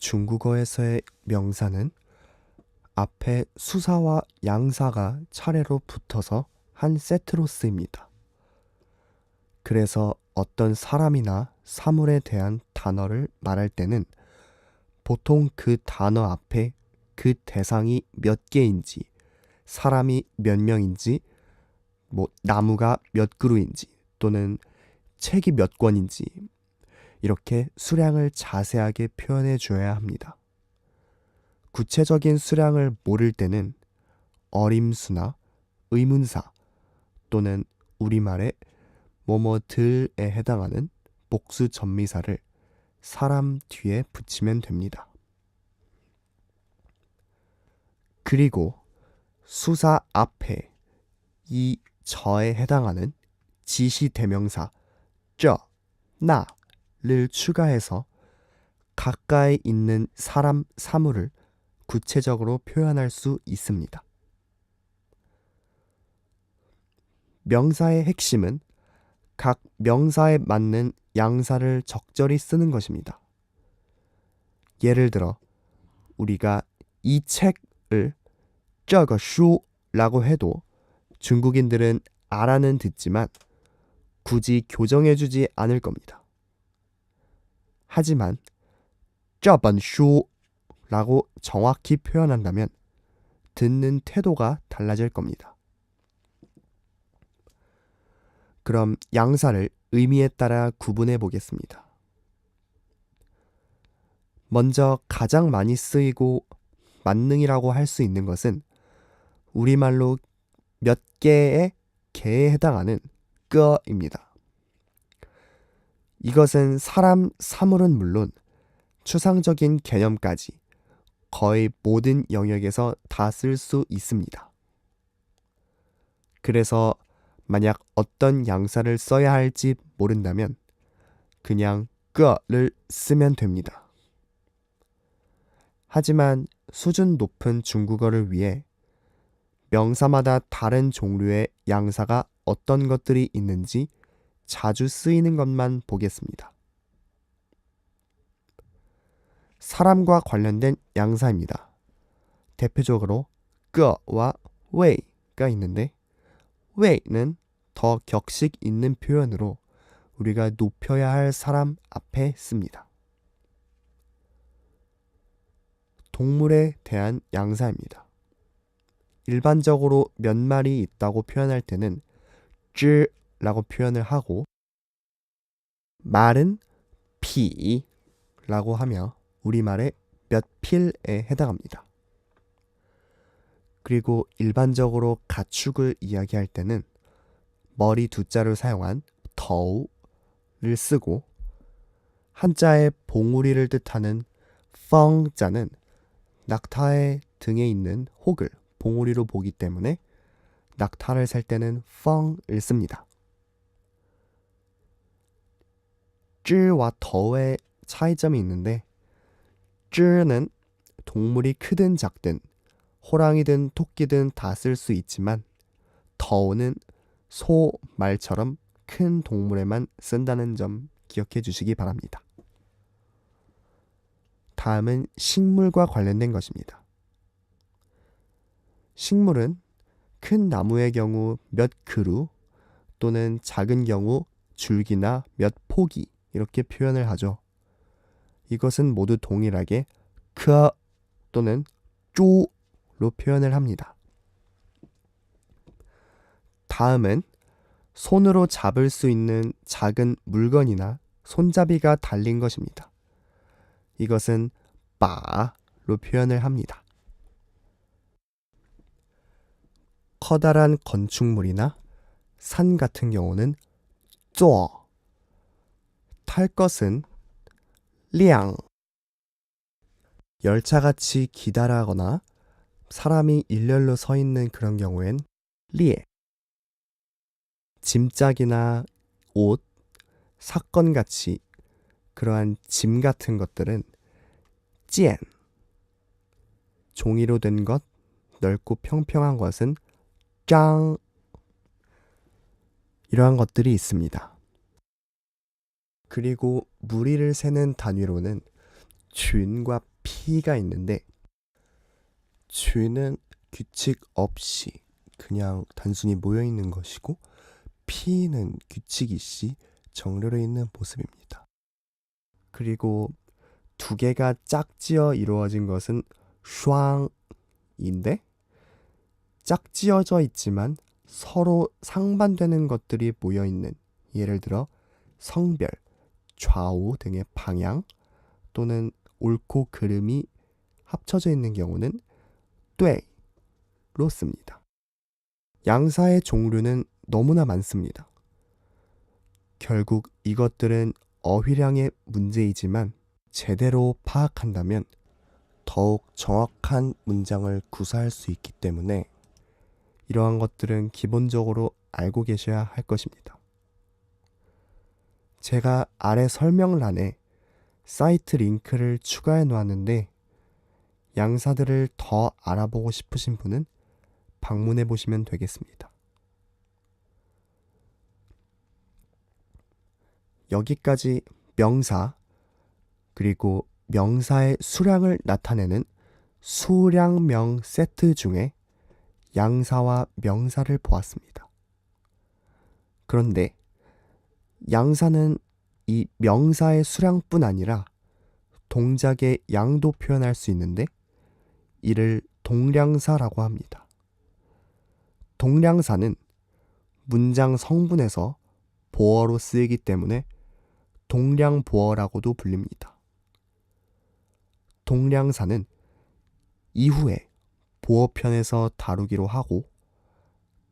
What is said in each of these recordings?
중국어에서의 명사는 앞에 수사와 양사가 차례로 붙어서 한 세트로 쓰입니다. 그래서 어떤 사람이나 사물에 대한 단어를 말할 때는 보통 그 단어 앞에 그 대상이 몇 개인지, 사람이 몇 명인지, 나무가 몇 그루인지, 또는 책이 몇 권인지 이렇게 수량을 자세하게 표현해 줘야 합니다. 구체적인 수량을 모를 때는 어림수나 의문사 또는 우리말의 뭐뭐들에 해당하는 복수 전미사를 사람 뒤에 붙이면 됩니다. 그리고 수사 앞에 이 저에 해당하는 지시대명사 저, 나를 추가해서 가까이 있는 사람, 사물을 구체적으로 표현할 수 있습니다. 명사의 핵심은 각 명사에 맞는 양사를 적절히 쓰는 것입니다. 예를 들어 우리가 이 책을 这个书라고 해도 중국인들은 알아는 듣지만 굳이 교정해주지 않을 겁니다. 하지만 这本书라고 정확히 표현한다면 듣는 태도가 달라질 겁니다. 그럼 양사를 의미에 따라 구분해 보겠습니다. 먼저 가장 많이 쓰이고 만능이라고 할 수 있는 것은 우리말로 몇 개의 개에 해당하는 끄어입니다. 이것은 사람, 사물은 물론 추상적인 개념까지 거의 모든 영역에서 다 쓸 수 있습니다. 그래서 만약 어떤 양사를 써야 할지 모른다면 그냥 끄어를 쓰면 됩니다. 하지만 수준 높은 중국어를 위해 명사마다 다른 종류의 양사가 어떤 것들이 있는지 자주 쓰이는 것만 보겠습니다. 사람과 관련된 양사입니다. 대표적으로 끄어와 웨이가 있는데 웨이는 더 격식 있는 표현으로 우리가 높여야 할 사람 앞에 씁니다. 동물에 대한 양사입니다. 일반적으로 몇 마리 있다고 표현할 때는 只라고 표현을 하고 말은 피라고 하며 우리말의 몇 필에 해당합니다. 그리고 일반적으로 가축을 이야기할 때는 머리 두 자를 사용한 더우를 쓰고 한자의 봉우리를 뜻하는 펑자는 낙타의 등에 있는 혹을 봉우리로 보기 때문에 낙타를 살 때는 펑을 씁니다. 知와 더의 차이점이 있는데 知는 동물이 크든 작든 호랑이든 토끼든 다 쓸 수 있지만 더우는 소, 말처럼 큰 동물에만 쓴다는 점 기억해 주시기 바랍니다. 다음은 식물과 관련된 것입니다. 식물은 큰 나무의 경우 몇 그루 또는 작은 경우 줄기나 몇 포기 이렇게 표현을 하죠. 이것은 모두 동일하게 크 또는 쪼로 표현을 합니다. 다음은 손으로 잡을 수 있는 작은 물건이나 손잡이가 달린 것입니다. 이것은 바로 표현을 합니다. 커다란 건축물이나 산 같은 경우는 쪼, 탈 것은 량, 열차같이 기다라거나 사람이 일렬로 서 있는 그런 경우엔 리에, 짐짝이나 옷, 사건같이 그러한 짐 같은 것들은 찌엔, 종이로 된 것, 넓고 평평한 것은 짱, 이러한 것들이 있습니다. 그리고 무리를 세는 단위로는 춘과 피가 있는데 쥐는 규칙 없이 그냥 단순히 모여 있는 것이고 피는 규칙 있이 정렬해 있는 모습입니다. 그리고 두 개가 짝지어 이루어진 것은 슈앙인데 짝지어져 있지만 서로 상반되는 것들이 모여 있는, 예를 들어 성별, 좌우 등의 방향 또는 옳고 그름이 합쳐져 있는 경우는 뚜에로 씁니다. 양사의 종류는 너무나 많습니다. 결국 이것들은 어휘량의 문제이지만 제대로 파악한다면 더욱 정확한 문장을 구사할 수 있기 때문에 이러한 것들은 기본적으로 알고 계셔야 할 것입니다. 제가 아래 설명란에 사이트 링크를 추가해 놓았는데 양사들을 더 알아보고 싶으신 분은 방문해 보시면 되겠습니다. 여기까지 명사 그리고 명사의 수량을 나타내는 수량명 세트 중에 양사와 명사를 보았습니다. 그런데 양사는 이 명사의 수량뿐 아니라 동작의 양도 표현할 수 있는데 이를 동량사라고 합니다. 동량사는 문장 성분에서 보어로 쓰이기 때문에 동량보어라고도 불립니다. 동량사는 이후에 보어편에서 다루기로 하고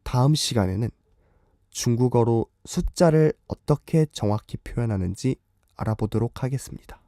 다음 시간에는 중국어로 숫자를 어떻게 정확히 표현하는지 알아보도록 하겠습니다.